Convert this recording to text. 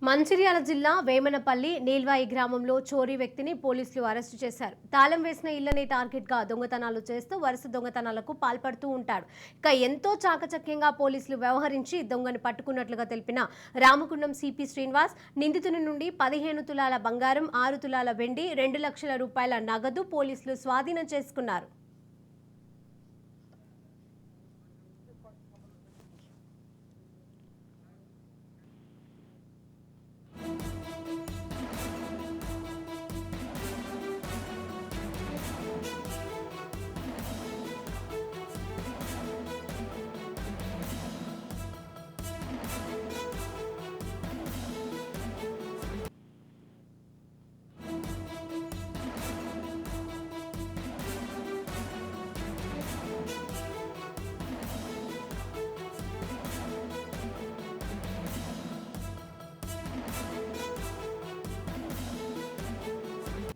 మంచిర్యాల జిల్లా వేమనపల్లి నీల్వాయి గ్రామంలో చోరీ వ్యక్తిని పోలీసులు అరెస్టు చేశారు. తాళం వేసిన ఇళ్లని టార్గెట్గా దొంగతనాలు చేస్తూ వరుస దొంగతనాలకు పాల్పడుతూ ఉంటాడు. ఇక ఎంతో చాకచక్యంగా పోలీసులు వ్యవహరించి దొంగను పట్టుకున్నట్లుగా తెలిపిన రామగుండం సిపి శ్రీనివాస్ నిందితుని నుండి 15 తులాల బంగారం, 6 తులాల వెండి, 2 లక్షల రూపాయల నగదు పోలీసులు స్వాధీనం చేసుకున్నారు.